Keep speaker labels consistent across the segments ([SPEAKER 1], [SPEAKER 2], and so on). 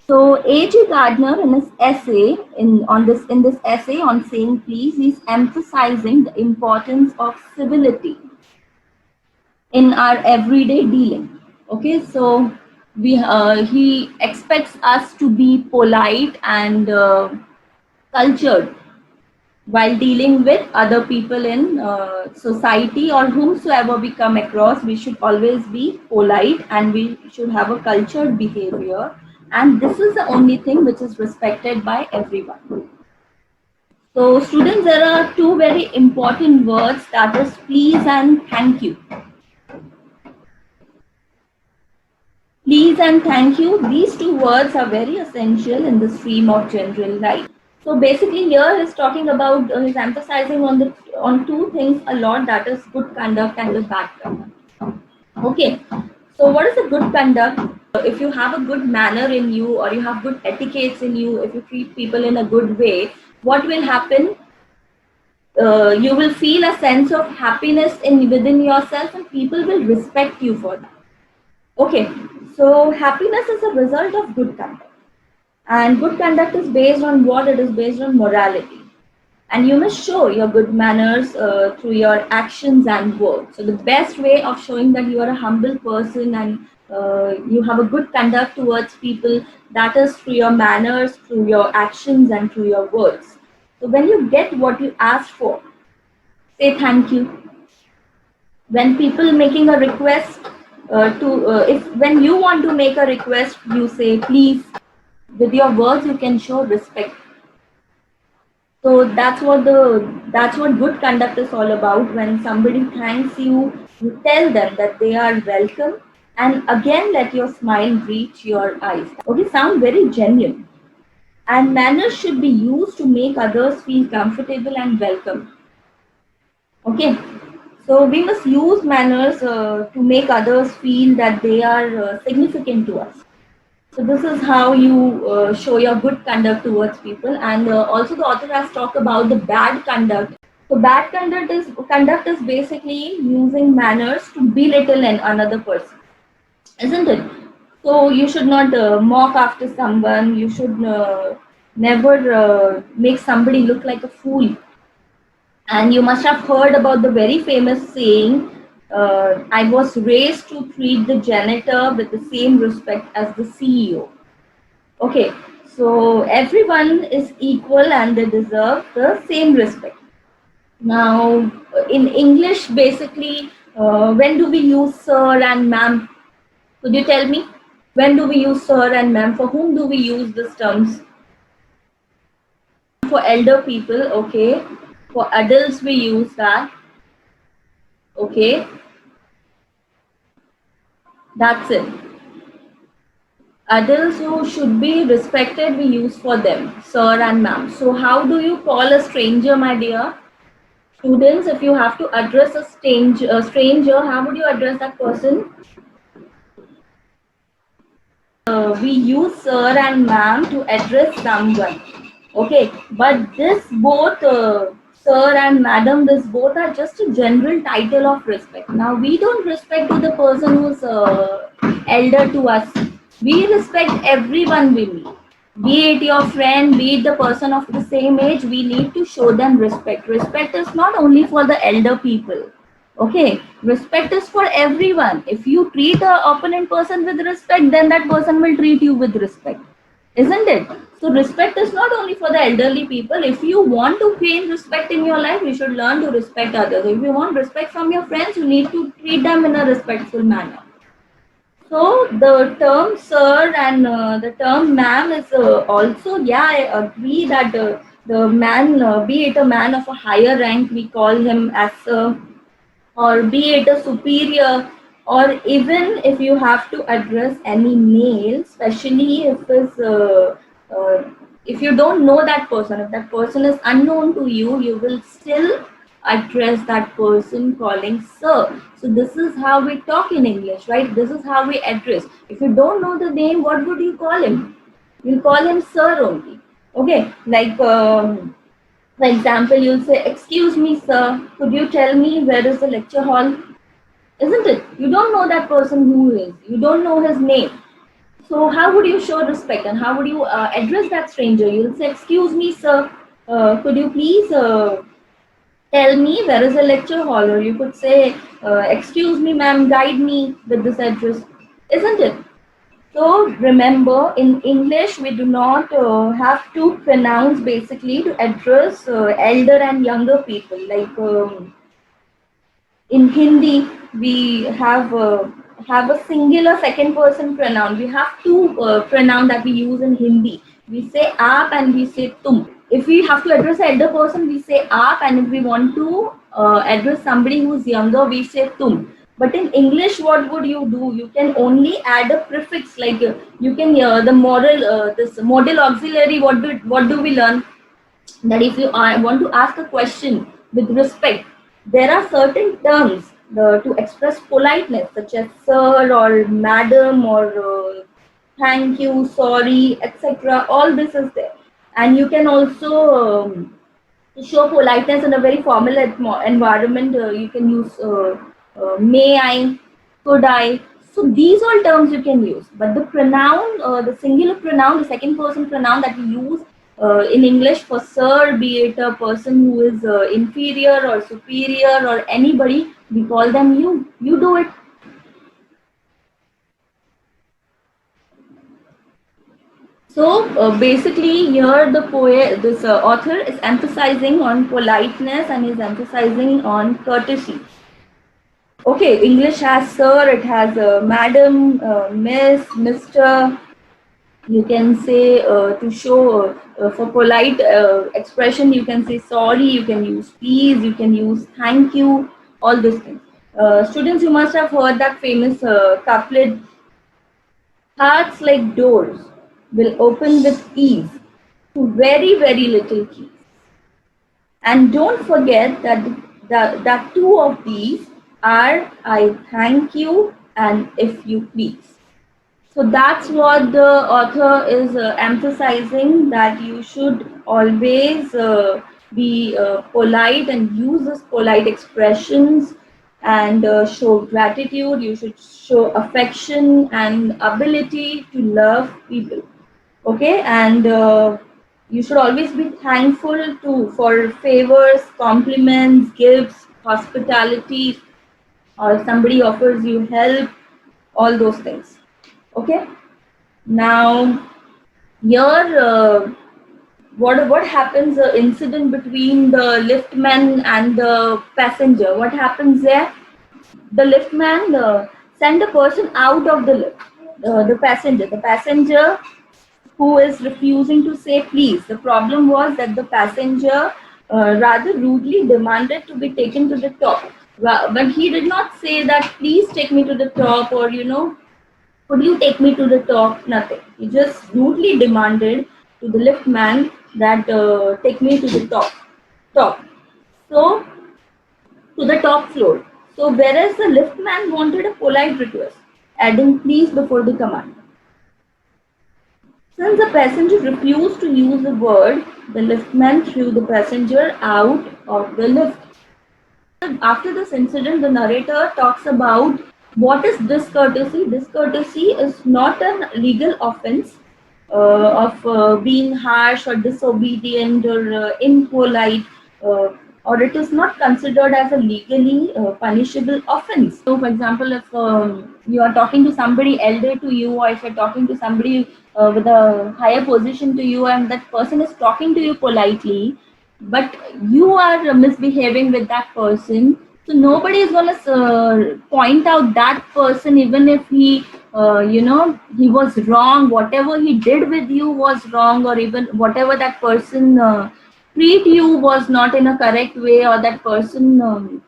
[SPEAKER 1] So A.J. Gardner, in his essay in this essay on saying please, he's emphasizing the importance of civility in our everyday dealing. Okay, so we he expects us to be polite and cultured while dealing with other people in society or whomsoever we come across. We should always be polite and we should have a cultured behavior, and this is the only thing which is respected by everyone. So students, there are two very important words, that is please and thank you. Please and thank you, these two words are very essential in the stream of general life. So basically here he's talking about, he's emphasizing on two things a lot, that is good conduct and the bad conduct. Okay, so what is a good conduct? If you have a good manner in you, or you have good etiquettes in you, if you treat people in a good way, what will happen? You will feel a sense of happiness in within yourself, and people will respect you for that. Okay, so happiness is a result of good conduct. And good conduct is based on what? It is based on morality. And you must show your good manners through your actions and words. So the best way of showing that you are a humble person and you have a good conduct towards people, that is through your manners, through your actions, and through your words. So when you get what you asked for, say thank you. When people making a request if when you want to make a request, you say please. With your words you can show respect. So that's what good conduct is all about. When somebody thanks you, you tell them that they are welcome, and again let your smile reach your eyes. Okay, sound very genuine. And manners should be used to make others feel comfortable and welcome. Okay, so we must use manners to make others feel that they are significant to us. So this is how you show your good conduct towards people. And also the author has talked about the bad conduct. So bad conduct is basically using manners to belittle another person, isn't it? So you should not mock after someone. You should never make somebody look like a fool. And you must have heard about the very famous saying, I was raised to treat the janitor with the same respect as the CEO. Okay, so everyone is equal and they deserve the same respect. Now, in English, basically, when do we use sir and ma'am? Could you tell me? When do we use sir and ma'am? For whom do we use these terms? For elder people, okay. For adults, we use that. Okay, that's it. Adults who should be respected, we use for them, sir and ma'am. So how do you call a stranger, my dear? Students, if you have to address a stranger, how would you address that person? We use sir and ma'am to address someone. Okay, but this both, sir and madam, this both are just a general title of respect. Now, we don't respect to the person who's elder to us. We respect everyone we meet. Be it your friend, be it the person of the same age, we need to show them respect. Respect is not only for the elder people. Okay, respect is for everyone. If you treat a opponent person with respect, then that person will treat you with respect, isn't it? So respect is not only for the elderly people. If you want to gain respect in your life, you should learn to respect others. If you want respect from your friends, you need to treat them in a respectful manner. So the term sir and the term ma'am is also, yeah, I agree that the man, be it a man of a higher rank, we call him as sir, or be it a superior, or even if you have to address any male, especially if you don't know that person, if that person is unknown to you, you will still address that person calling sir. So this is how we talk in English, right? This is how we address. If you don't know the name, what would you call him? You'll call him sir only. Okay, like for example, you'll say, excuse me, sir, could you tell me where is the lecture hall? Isn't it? You don't know that person who is. You don't know his name. So how would you show respect and how would you address that stranger? You'll say, "Excuse me, sir, could you please tell me where is the lecture hall?" Or you could say, "Excuse me, ma'am, guide me with this address," isn't it? So remember, in English, we do not have to pronounce basically to address elder and younger people. Like in Hindi, we have a singular second person pronoun. We have two pronoun that we use in Hindi. We say aap and we say tum. If we have to address an elder person, we say aap, and if we want to address somebody who's younger, we say tum. But in English, what would you do? You can only add a prefix, like you can the model this model auxiliary. What do we learn? That if you want to ask a question with respect, there are certain terms to express politeness, such as sir or madam or thank you, sorry, etc. All this is there. And you can also show politeness in a very formal environment. You can use may I, could I. So these all terms you can use. But the pronoun, the singular pronoun, the second person pronoun that we use in English for sir, be it a person who is inferior or superior or anybody, we call them you. You do it. So basically, here the poet, this author is emphasizing on politeness and is emphasizing on courtesy. Okay, English has sir, it has madam, miss, Mr. You can say to show for polite expression, you can say sorry, you can use please, you can use thank you, all these things. Students, you must have heard that famous couplet, hearts like doors will open with ease to very, very little keys. And don't forget that two of these are I thank you and if you please. So that's what the author is emphasizing, that you should always be polite and use these polite expressions and show gratitude. You should show affection and ability to love people. Okay, and you should always be thankful to for favors, compliments, gifts, hospitality, or somebody offers you help, all those things. Okay. Now, here, what happens? The incident between the liftman and the passenger. What happens there? The liftman send a person out of the lift. The passenger who is refusing to say please. The problem was that the passenger rather rudely demanded to be taken to the top. But he did not say that please take me to the top, or could you take me to the top? Nothing. He just rudely demanded to the liftman that take me to the top. So to the top floor. So whereas the liftman wanted a polite request, adding please before the command. Since the passenger refused to use the word, the liftman threw the passenger out of the lift. After this incident, the narrator talks about what is discourtesy. Discourtesy is not a legal offense of being harsh or disobedient or impolite, or it is not considered as a legally punishable offense. So, for example, if you are talking to somebody elder to you, or if you're talking to somebody with a higher position to you, and that person is talking to you politely, but you are misbehaving with that person, so nobody is going to point out that person, even if he he was wrong, whatever he did with you was wrong, or even whatever that person treat you was not in a correct way, or that person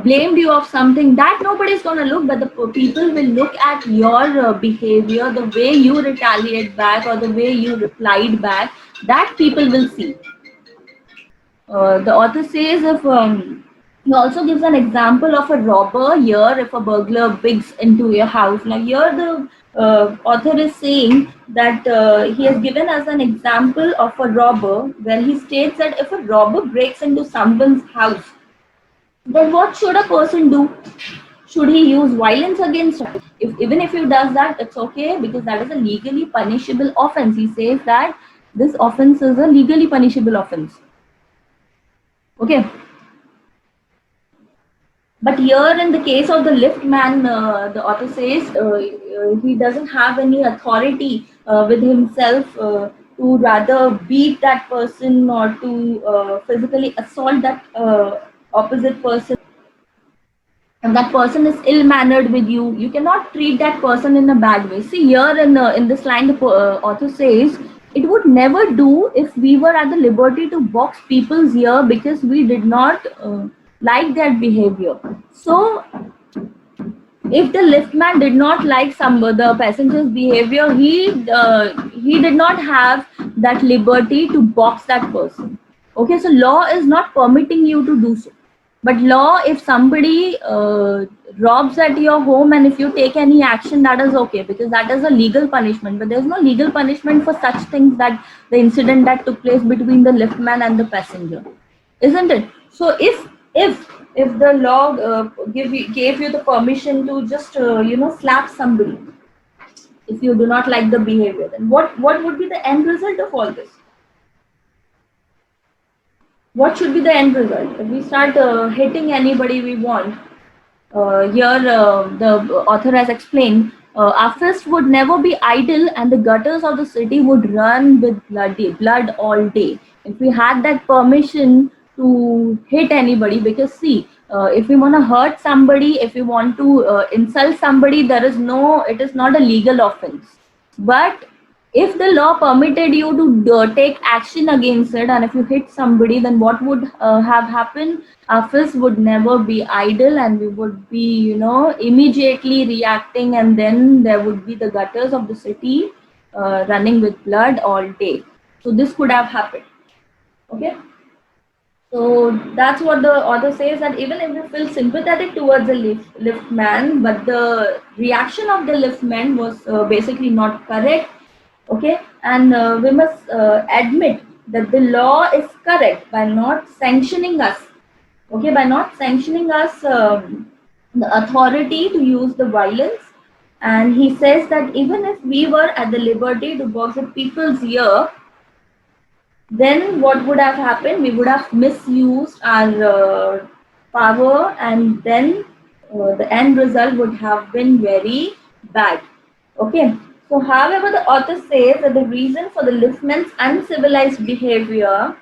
[SPEAKER 1] blamed you of something, that nobody is going to look, but the people will look at your behavior, the way you retaliate back or the way you replied back, that people will see. The author says, if he also gives an example of a robber here, if a burglar breaks into your house. Now here the author is saying that he has given us an example of a robber, where he states that if a robber breaks into someone's house, then what should a person do? Should he use violence against her? Even if he does that, it's okay, because that is a legally punishable offense. He says that this offense is a legally punishable offense. Okay. But here, in the case of the lift man, the author says he doesn't have any authority with himself to rather beat that person or to physically assault that opposite person. And that person is ill mannered with you, you cannot treat that person in a bad way. See, here in this line, the author says it would never do if we were at the liberty to box people's ear because we did not like their behavior. So if the liftman did not like the passenger's behavior, he did not have that liberty to box that person. Okay, so law is not permitting you to do so. But law, if somebody robs at your home and if you take any action, that is okay, because that is a legal punishment. But there's no legal punishment for such things, that the incident that took place between the liftman and the passenger, isn't it? So if the law gave you the permission to just slap somebody if you do not like the behavior, then what would be the end result of all this? What should be the end result if we start hitting anybody we want? Here the author has explained, our fist would never be idle and the gutters of the city would run with blood all day. If we had that permission to hit anybody, because see, if we want to hurt somebody, if we want to insult somebody, it is not a legal offense. But if the law permitted you to take action against it, and if you hit somebody, then what would have happened? Our fist would never be idle and we would be immediately reacting, and then there would be the gutters of the city running with blood all day. So this could have happened. Okay, so that's what the author says, that even if you feel sympathetic towards the lift man, but the reaction of the lift man was basically not correct. Okay, and we must admit that the law is correct by not sanctioning us. Okay, by not sanctioning us the authority to use the violence. And he says that even if we were at the liberty to box the people's ear, then what would have happened? We would have misused our power, and then the end result would have been very bad. Okay. So, however, the author says that the reason for the liftman's uncivilized behavior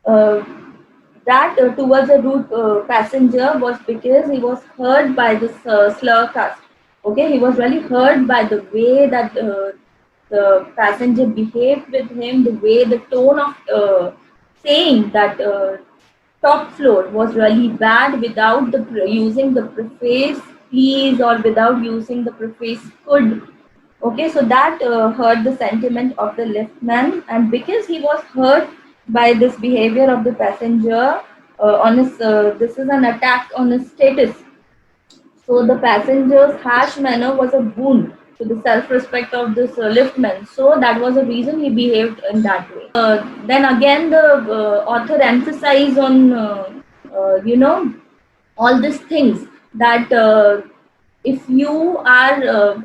[SPEAKER 1] towards a rude passenger was because he was hurt by this slur cast. Okay, he was really hurt by the way that the passenger behaved with him, the way, the tone of saying that top floor was really bad without using the preface please or without using the preface could. Okay, so that hurt the sentiment of the liftman, and because he was hurt by this behavior of the passenger, this is an attack on his status. So the passenger's harsh manner was a wound to the self-respect of this liftman. So that was the reason he behaved in that way. Then again, the author emphasized on all these things, that if you are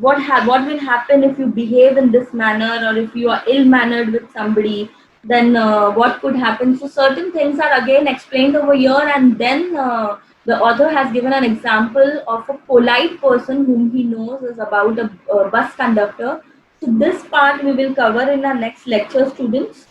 [SPEAKER 1] what will happen if you behave in this manner, or if you are ill-mannered with somebody, then what could happen. So certain things are again explained over here, and then the author has given an example of a polite person whom he knows is about a bus conductor. So this part we will cover in our next lecture, students.